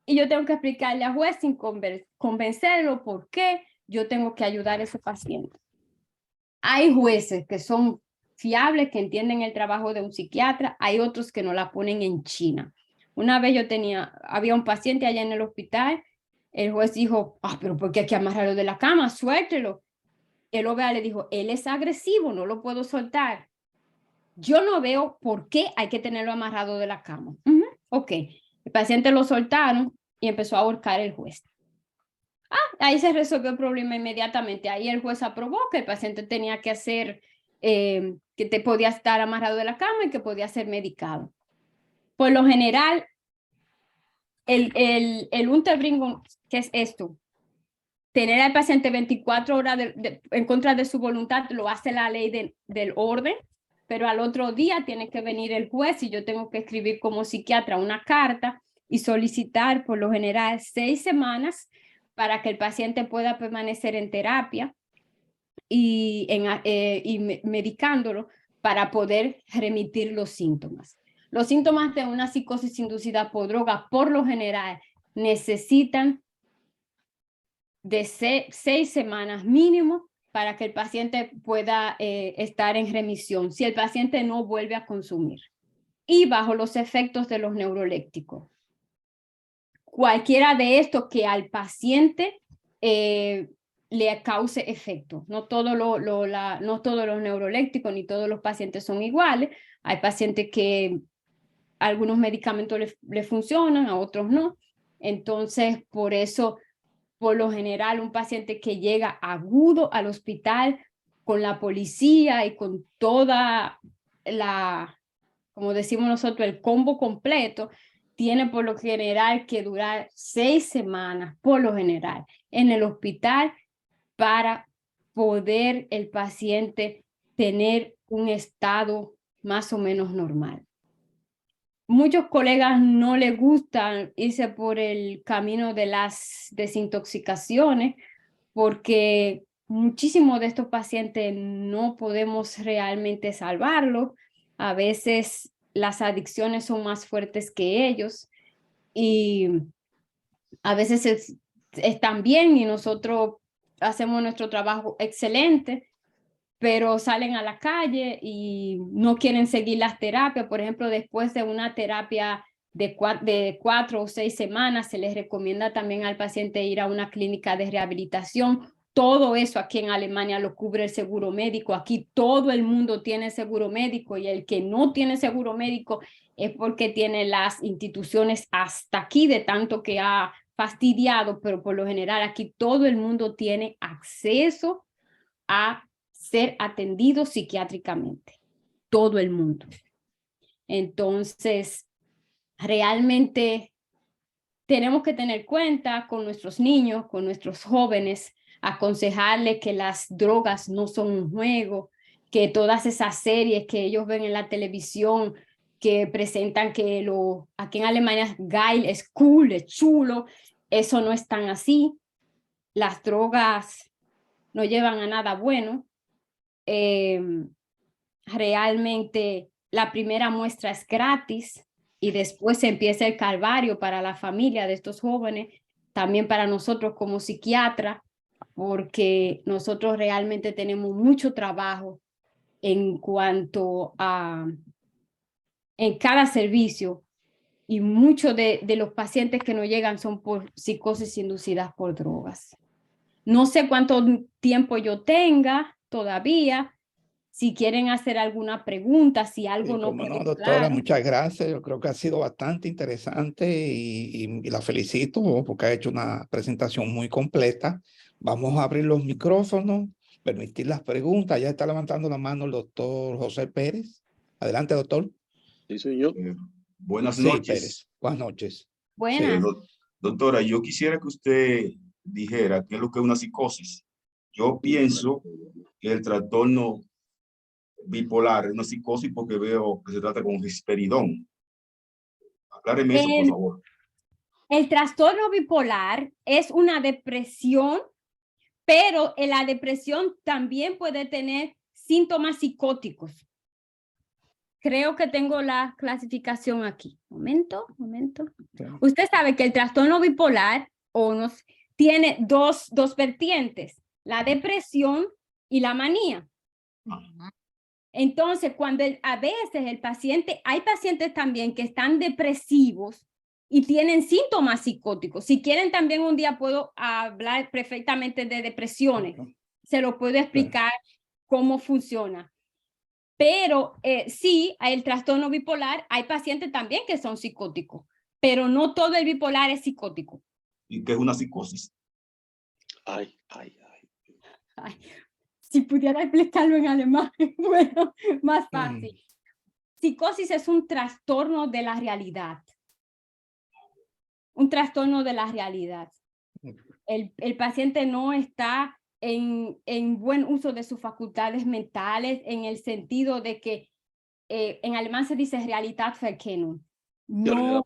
y yo tengo que explicarle al juez sin convencerlo por qué yo tengo que ayudar a ese paciente. Hay jueces que son fiables, que entienden el trabajo de un psiquiatra, hay otros que no la ponen en China. Una vez había un paciente allá en el hospital, el juez dijo, pero ¿por qué hay que amarrarlo de la cama? Suéltelo. El OBA le dijo, él es agresivo, no lo puedo soltar. Yo no veo por qué hay que tenerlo amarrado de la cama. Ok, el paciente lo soltaron y empezó a ahorcar el juez. Ahí se resolvió el problema inmediatamente. Ahí el juez aprobó que el paciente tenía que hacer, que te podía estar amarrado de la cama y que podía ser medicado. Por lo general, el Unterbringung, ¿qué es esto? Tener al paciente 24 horas en contra de su voluntad, lo hace la ley del orden, pero al otro día tiene que venir el juez y yo tengo que escribir como psiquiatra una carta y solicitar por lo general 6 semanas para que el paciente pueda permanecer en terapia y medicándolo para poder remitir los síntomas. Los síntomas de una psicosis inducida por droga por lo general necesitan de 6 semanas mínimo para que el paciente pueda estar en remisión, si el paciente no vuelve a consumir, y bajo los efectos de los neurolépticos. Cualquiera de estos que al paciente le cause efecto. No todos los neurolépticos ni todos los pacientes son iguales. Hay pacientes que algunos medicamentos le funcionan, a otros no. Entonces, por eso, por lo general, un paciente que llega agudo al hospital con la policía y con toda como decimos nosotros, el combo completo, tiene por lo general que durar 6 semanas, por lo general, en el hospital para poder el paciente tener un estado más o menos normal. Muchos colegas no les gusta irse por el camino de las desintoxicaciones porque muchísimos de estos pacientes no podemos realmente salvarlos. A veces las adicciones son más fuertes que ellos y a veces están bien y nosotros hacemos nuestro trabajo excelente, pero salen a la calle y no quieren seguir las terapias. Por ejemplo, después de una terapia de 4 o 6 semanas, se les recomienda también al paciente ir a una clínica de rehabilitación. Todo eso aquí en Alemania lo cubre el seguro médico. Aquí todo el mundo tiene seguro médico, y el que no tiene seguro médico es porque tiene las instituciones hasta aquí de tanto que ha fastidiado, pero por lo general aquí todo el mundo tiene acceso a ser atendido psiquiátricamente. Todo el mundo. Entonces, realmente tenemos que tener cuenta con nuestros niños, con nuestros jóvenes, aconsejarles que las drogas no son un juego, que todas esas series que ellos ven en la televisión que presentan que aquí en Alemania geil es cool, es chulo, eso no es tan así. Las drogas no llevan a nada bueno. Realmente la primera muestra es gratis y después empieza el calvario para la familia de estos jóvenes, también para nosotros como psiquiatras, porque nosotros realmente tenemos mucho trabajo en cuanto a en cada servicio, y muchos de los pacientes que nos llegan son por psicosis inducidas por drogas. No sé cuánto tiempo yo tenga todavía. Si quieren hacer alguna pregunta, si algo Sí, no como no, quedó doctora, claro. muchas gracias. Yo creo que ha sido bastante interesante y la felicito porque ha hecho una presentación muy completa. Vamos a abrir los micrófonos, permitir las preguntas. Ya está levantando la mano el doctor José Pérez. Adelante, doctor. Sí, soy yo. Buenas Sí, noches. Pérez. Buenas noches. Buenas. Doctora, yo quisiera que usted dijera qué es lo que es una psicosis. Yo pienso que el trastorno bipolar es una psicosis porque veo que se trata con risperidón. Acláreme eso, por favor. El trastorno bipolar es una depresión, pero la depresión también puede tener síntomas psicóticos. Creo que tengo la clasificación aquí. Momento. Sí. Usted sabe que el trastorno bipolar tiene dos vertientes, la depresión y la manía. Entonces, cuando a veces el paciente, hay pacientes también que están depresivos y tienen síntomas psicóticos. Si quieren, también un día puedo hablar perfectamente de depresiones. Se lo puedo explicar cómo funciona. Pero sí, el trastorno bipolar, hay pacientes también que son psicóticos, pero no todo el bipolar es psicótico. ¿Y qué es una psicosis? Ay, si pudiera explicarlo en alemán, bueno, más fácil. Psicosis es un trastorno de la realidad. Un trastorno de la realidad. El paciente no está en buen uso de sus facultades mentales, en el sentido de que en alemán se dice Realitätsverkennung. No,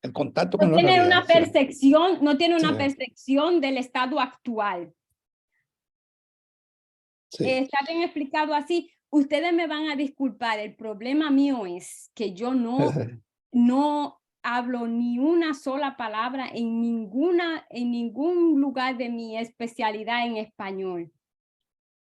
el contacto no con la tiene realidad, una percepción, no tiene una percepción del estado actual. Sí. Está bien explicado así. Ustedes me van a disculpar, el problema mío es que yo no hablo ni una sola palabra en ningún lugar de mi especialidad en español.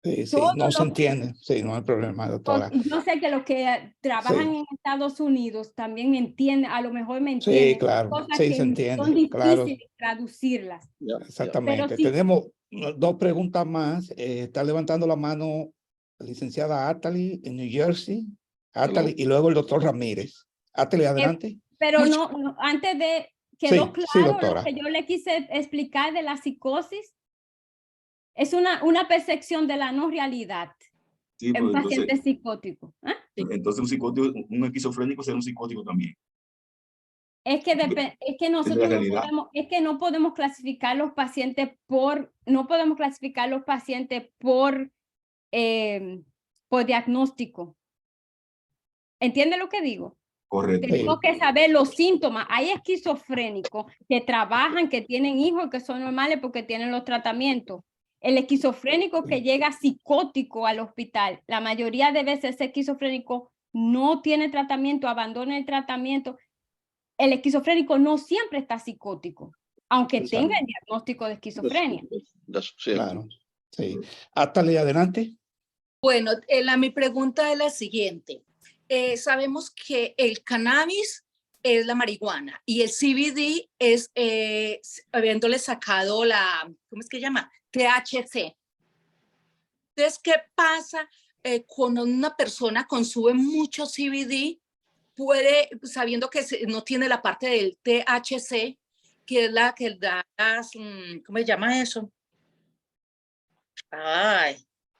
Sí, no se entiende. Sí, no hay problema, doctora. Yo sé que los que trabajan en Estados Unidos también entienden, a lo mejor me entienden. Sí, claro. Cosas Sí, que se entiende. son difíciles Claro. traducirlas. Exactamente. Sí, tenemos 2 preguntas más. Está levantando la mano la licenciada Atali en New Jersey. Atali, y luego el doctor Ramírez. Atali, adelante. Pero no, antes de, quedó claro doctora. lo que yo le quise explicar de la psicosis. Es una percepción de la no realidad Sí, en un pues, paciente psicótico. entonces un psicótico, un esquizofrénico será un psicótico también. Es que nosotros no podemos clasificar los pacientes por diagnóstico. ¿Entiende lo que digo? Correcto. Tenemos que saber los síntomas. Hay esquizofrénicos que trabajan, que tienen hijos, que son normales porque tienen los tratamientos. El esquizofrénico que llega psicótico al hospital, la mayoría de veces ese esquizofrénico no tiene tratamiento, abandona el tratamiento. el esquizofrénico no siempre está psicótico, aunque Exacto. tenga el diagnóstico de esquizofrenia. Claro, sí. Atalia, adelante. Bueno, mi pregunta es la siguiente. Sabemos que el cannabis es la marihuana y el CBD es habiéndole sacado la, ¿cómo es que se llama? THC. Entonces, ¿qué pasa cuando una persona consume mucho CBD? Puede, sabiendo que no tiene la parte del THC, que es la que da las, ¿cómo se llama eso? Ay.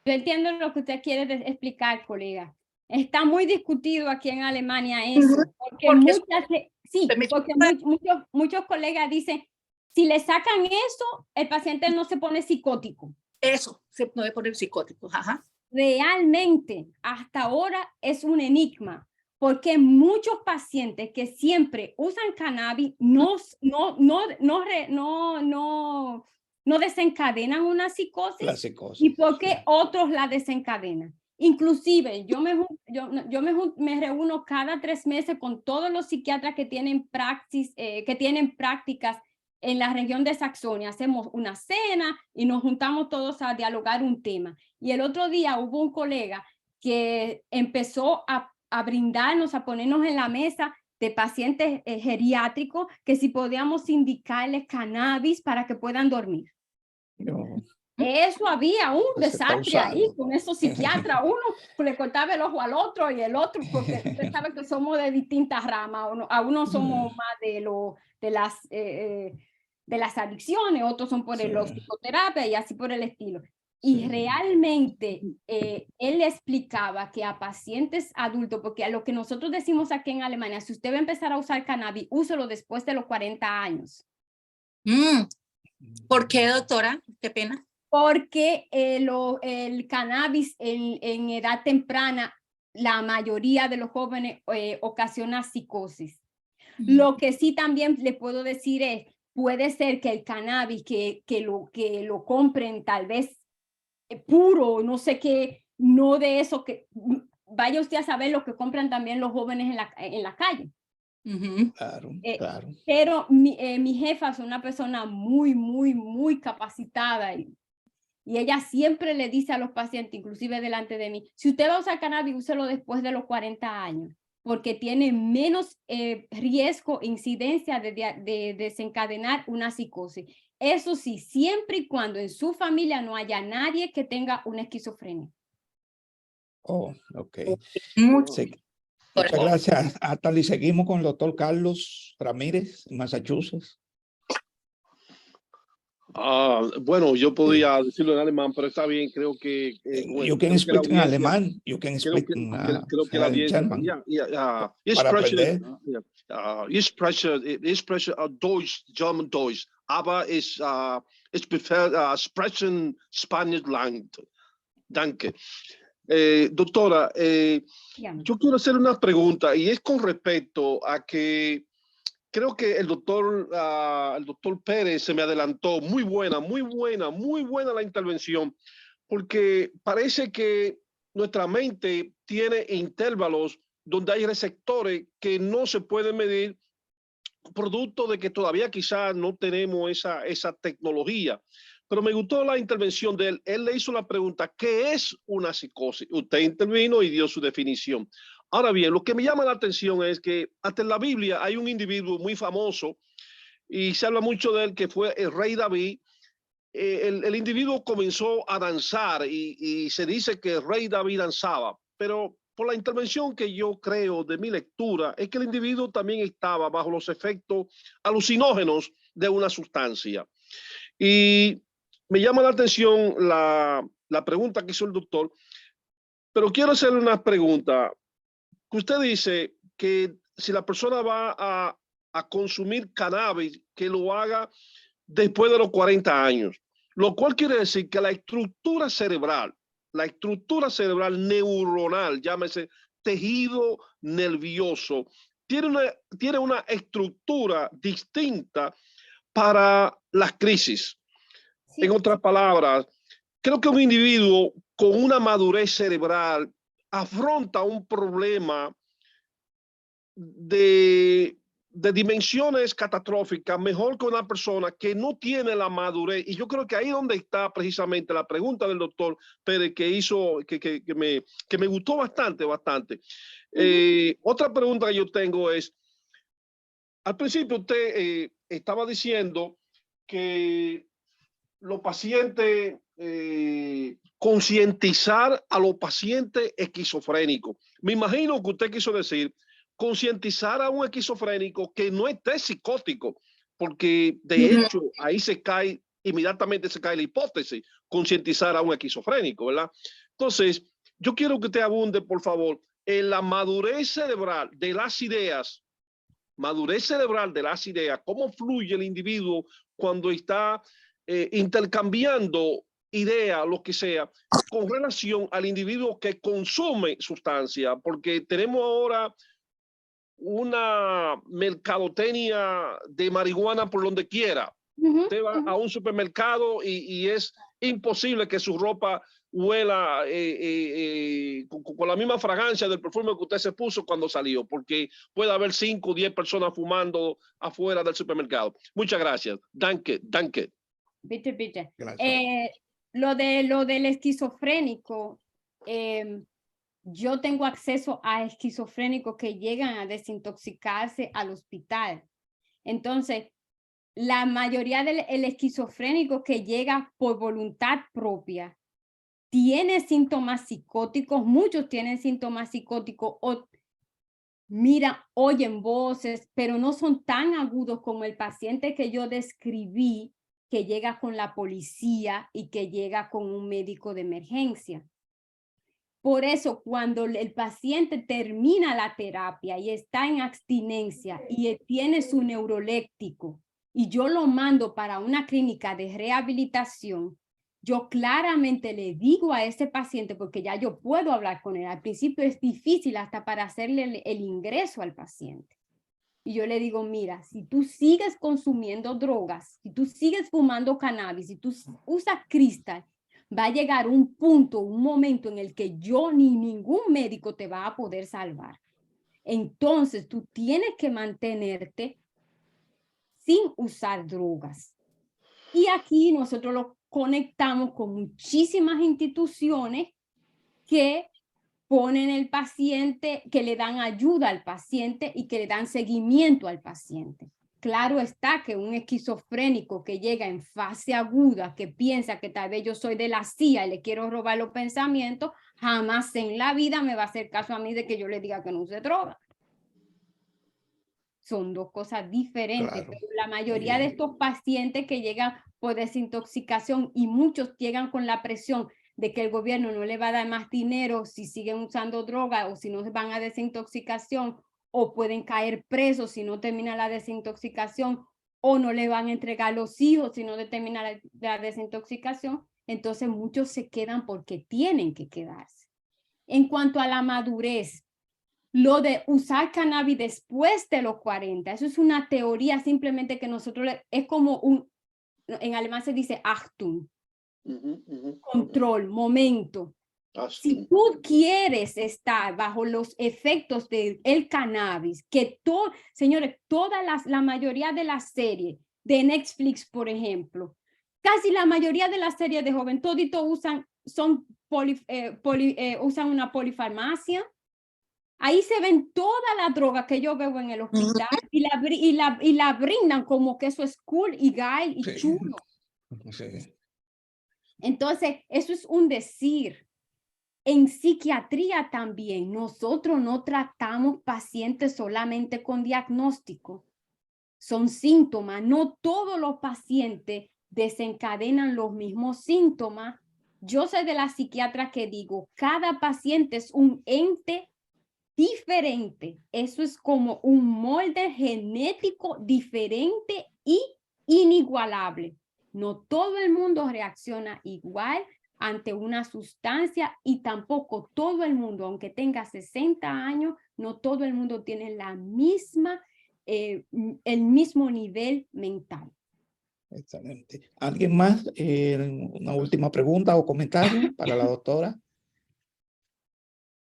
Yo entiendo lo que usted quiere explicar, colega. Está muy discutido aquí en Alemania eso, porque muchos colegas dicen, si le sacan eso, el paciente no se pone psicótico. Eso, se puede poner psicótico, ajá. Realmente, hasta ahora es un enigma, porque muchos pacientes que siempre usan cannabis no desencadenan una psicosis, La psicosis. y porque otros la desencadenan. Inclusive, yo me reúno cada 3 meses con todos los psiquiatras que tienen prácticas en la región de Saxonia. Hacemos una cena y nos juntamos todos a dialogar un tema. Y el otro día hubo un colega que empezó a brindarnos, a ponernos en la mesa de pacientes geriátricos, que si podíamos indicarles cannabis para que puedan dormir. No. Eso había un Pues desastre ahí con esos psiquiatras. Uno le cortaba el ojo al otro y el otro, porque usted sabe que somos de distintas ramas. A uno somos más de las adicciones, otros son por la psicoterapia y así por el estilo. Y realmente él explicaba que a pacientes adultos, porque a lo que nosotros decimos aquí en Alemania, si usted va a empezar a usar cannabis, úselo después de los 40 años. ¿Por qué, doctora? Qué pena. Porque el cannabis en edad temprana, la mayoría de los jóvenes ocasiona psicosis. Lo que sí también le puedo decir es, puede ser que el cannabis que lo compren tal vez puro, no sé qué, no de eso, que vaya usted a saber lo que compran también los jóvenes en la calle. Claro, claro. Pero mi jefa es una persona muy, muy, muy capacitada y ella siempre le dice a los pacientes, inclusive delante de mí, si usted va a usar cannabis, úselo después de los 40 años, porque tiene menos riesgo, incidencia de desencadenar una psicosis. Eso sí, siempre y cuando en su familia no haya nadie que tenga una esquizofrenia. Oh, ok. Muchas gracias, Atali. Seguimos con el doctor Carlos Ramírez, en Massachusetts. Bueno, yo podía decirlo en alemán, pero está bien, creo que... You can speak in alemán, you can speak in German. Ich spreche Deutsch, German Deutsch, aber ich spreche Spanisch lang. Danke. Doctora, yo quiero hacer una pregunta y es con respecto a que creo que el doctor Pérez se me adelantó. Muy buena la intervención, porque parece que nuestra mente tiene intervalos donde hay receptores que no se pueden medir, producto de que todavía quizás no tenemos esa tecnología. Pero me gustó la intervención de él. Él le hizo la pregunta, ¿qué es una psicosis? Usted intervino y dio su definición. Ahora bien, lo que me llama la atención es que hasta en la Biblia hay un individuo muy famoso y se habla mucho de él, que fue el rey David. El individuo comenzó a danzar y se dice que el rey David danzaba, pero por la intervención que yo creo de mi lectura es que el individuo también estaba bajo los efectos alucinógenos de una sustancia. Y me llama la atención la pregunta que hizo el doctor, pero quiero hacerle una pregunta. Usted dice que si la persona va a consumir cannabis, que lo haga después de los 40 años, lo cual quiere decir que la estructura cerebral neuronal, llámese tejido nervioso, tiene una estructura distinta para las crisis. Sí. En otras palabras, creo que un individuo con una madurez cerebral afronta un problema de de dimensiones catastróficas mejor que una persona que no tiene la madurez. Y yo creo que ahí es donde está precisamente la pregunta del doctor Pérez que hizo, que me gustó bastante. Otra pregunta que yo tengo es, al principio usted estaba diciendo que los pacientes, concientizar a los pacientes esquizofrénicos. Me imagino que usted quiso decir concientizar a un esquizofrénico que no esté psicótico, porque de hecho ahí inmediatamente se cae la hipótesis, concientizar a un esquizofrénico, ¿verdad? Entonces, yo quiero que usted abunde, por favor, en la madurez cerebral de las ideas, cómo fluye el individuo cuando está intercambiando ideas, lo que sea, con relación al individuo que consume sustancia, porque tenemos ahora una mercadotecnia de marihuana por donde quiera. Usted va a un supermercado y es imposible que su ropa huela con la misma fragancia del perfume que usted se puso cuando salió, porque puede haber 5 o 10 personas fumando afuera del supermercado. Muchas gracias. Danke. Bitte. Gracias. Lo del esquizofrénico, yo tengo acceso a esquizofrénicos que llegan a desintoxicarse al hospital. Entonces, la mayoría del esquizofrénico que llega por voluntad propia tiene síntomas psicóticos, muchos tienen síntomas psicóticos o oyen voces, pero no son tan agudos como el paciente que yo describí, que llega con la policía y que llega con un médico de emergencia. Por eso, cuando el paciente termina la terapia y está en abstinencia y tiene su neuroléptico y yo lo mando para una clínica de rehabilitación, yo claramente le digo a ese paciente, porque ya yo puedo hablar con él, al principio es difícil hasta para hacerle el ingreso al paciente. Y yo le digo, mira, si tú sigues consumiendo drogas, si tú sigues fumando cannabis, si tú usas cristal, va a llegar un punto, un momento en el que yo ni ningún médico te va a poder salvar. Entonces, tú tienes que mantenerte sin usar drogas. Y aquí nosotros lo conectamos con muchísimas instituciones que ponen el paciente, que le dan ayuda al paciente y que le dan seguimiento al paciente. Claro está que un esquizofrénico que llega en fase aguda, que piensa que tal vez yo soy de la CIA y le quiero robar los pensamientos, jamás en la vida me va a hacer caso a mí de que yo le diga que no use droga. Son dos cosas diferentes. Claro. Pero la mayoría de estos pacientes que llegan por desintoxicación y muchos llegan con la presión de que el gobierno no le va a dar más dinero si siguen usando droga o si no van a desintoxicación, o pueden caer presos si no termina la desintoxicación, o no le van a entregar los hijos si no termina la desintoxicación. Entonces muchos se quedan porque tienen que quedarse. En cuanto a la madurez, lo de usar cannabis después de los 40, eso es una teoría simplemente que nosotros, es como en alemán se dice Achtung, control, momento. Si tú quieres estar bajo los efectos del cannabis, que señores, la mayoría de las series de Netflix, por ejemplo, casi la mayoría de las series de joven, todito usan una polifarmacia. Ahí se ven toda la droga que yo veo en el hospital y la brindan como que eso es cool y gay y chulo. Sí. Entonces, eso es un decir. En psiquiatría también, nosotros no tratamos pacientes solamente con diagnóstico. Son síntomas. No todos los pacientes desencadenan los mismos síntomas. Yo soy de la psiquiatra que digo, cada paciente es un ente diferente. Eso es como un molde genético diferente y inigualable. No todo el mundo reacciona igual ante una sustancia y tampoco todo el mundo, aunque tenga 60 años, no todo el mundo tiene el mismo nivel mental. Excelente. ¿Alguien más? Una última pregunta o comentario para la doctora.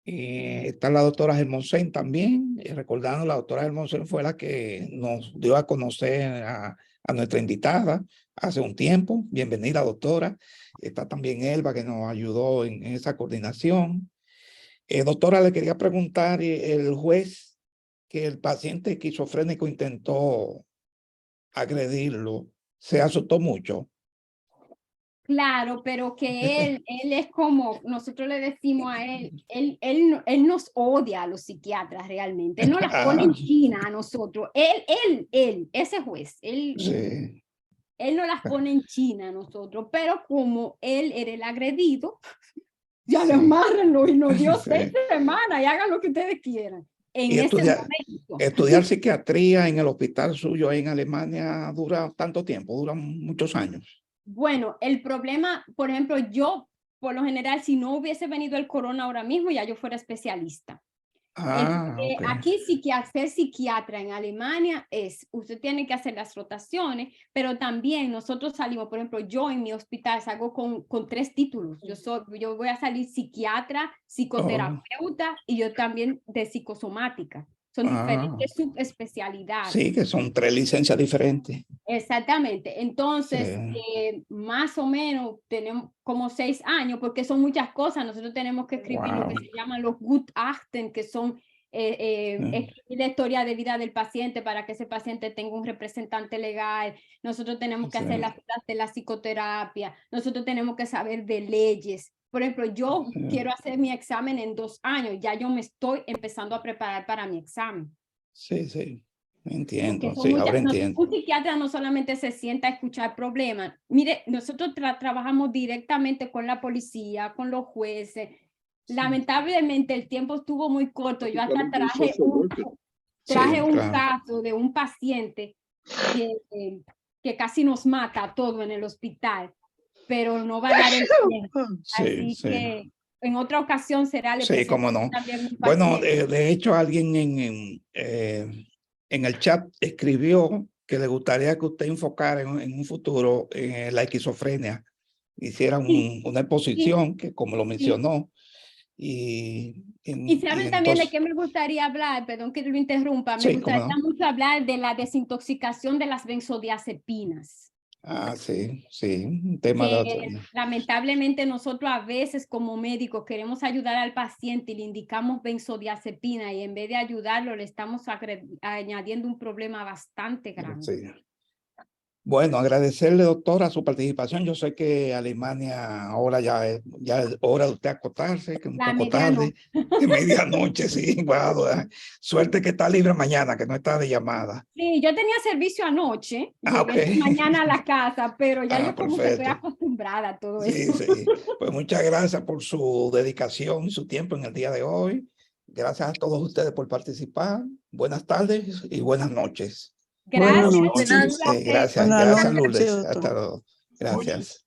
Está la doctora Germonsen también, recordando, la doctora Germonsen fue la que nos dio a conocer a nuestra invitada hace un tiempo. Bienvenida, doctora. Está también Elba, que nos ayudó en esa coordinación. Doctora, le quería preguntar, el juez que el paciente esquizofrénico intentó agredirlo, ¿se asustó mucho? Claro, pero que él es como, nosotros le decimos a él nos odia a los psiquiatras realmente, él no las pone en China a nosotros, ese juez, Sí. él no las pone en China a nosotros, pero como él era el agredido, ya le amárrenlo y nos dio 6 semanas y hagan lo que ustedes quieran. En ese momento. Estudiar psiquiatría en el hospital suyo en Alemania dura tanto tiempo, dura muchos años. Bueno, el problema, por ejemplo, yo, por lo general, si no hubiese venido el corona ahora mismo, ya yo fuera especialista. Okay. Aquí ser psiquiatra en Alemania usted tiene que hacer las rotaciones, pero también nosotros salimos, por ejemplo, yo en mi hospital salgo con 3 títulos. Yo voy a salir psiquiatra, psicoterapeuta y yo también de psicosomática. Son diferentes subespecialidades. Sí, que son 3 licencias diferentes. Exactamente. Entonces, más o menos tenemos como 6 años, porque son muchas cosas. Nosotros tenemos que escribir lo que se llaman los Gutachten, que son escribir la historia de vida del paciente para que ese paciente tenga un representante legal. Nosotros tenemos que hacer las clases de la psicoterapia. Nosotros tenemos que saber de leyes. Por ejemplo, yo quiero hacer mi examen en 2 años. Ya yo me estoy empezando a preparar para mi examen. Sí. Entiendo, ahora entiendo. Un psiquiatra no solamente se sienta a escuchar problemas. Mire, nosotros trabajamos directamente con la policía, con los jueces. Lamentablemente el tiempo estuvo muy corto. Yo hasta traje un caso de un paciente que casi nos mata a todos en el hospital, pero no va a dar el tiempo. Así que en otra ocasión será. Sí, cómo no. Bueno, de hecho alguien en el chat escribió que le gustaría que usted enfocara en un futuro en la esquizofrenia, hiciera una exposición que como lo mencionó. Y saben también de qué me gustaría hablar, perdón que lo interrumpa, me gustaría mucho hablar de la desintoxicación de las benzodiazepinas. Sí, un tema de otro. Lamentablemente nosotros a veces como médicos queremos ayudar al paciente y le indicamos benzodiazepina y en vez de ayudarlo le estamos añadiendo un problema bastante grande. Sí. Bueno, agradecerle, doctora, su participación. Yo sé que Alemania ahora ya es hora de usted acostarse, que es un poco tarde, de medianoche, sí. Wow, suerte que está libre mañana, que no está de llamada. Sí, yo tenía servicio anoche, llegué mañana a la casa, pero ya yo como que estoy acostumbrada a todo eso. Sí. Pues muchas gracias por su dedicación y su tiempo en el día de hoy. Gracias a todos ustedes por participar. Buenas tardes y buenas noches. Gracias. Gracias, Lourdes. Hasta luego. Gracias.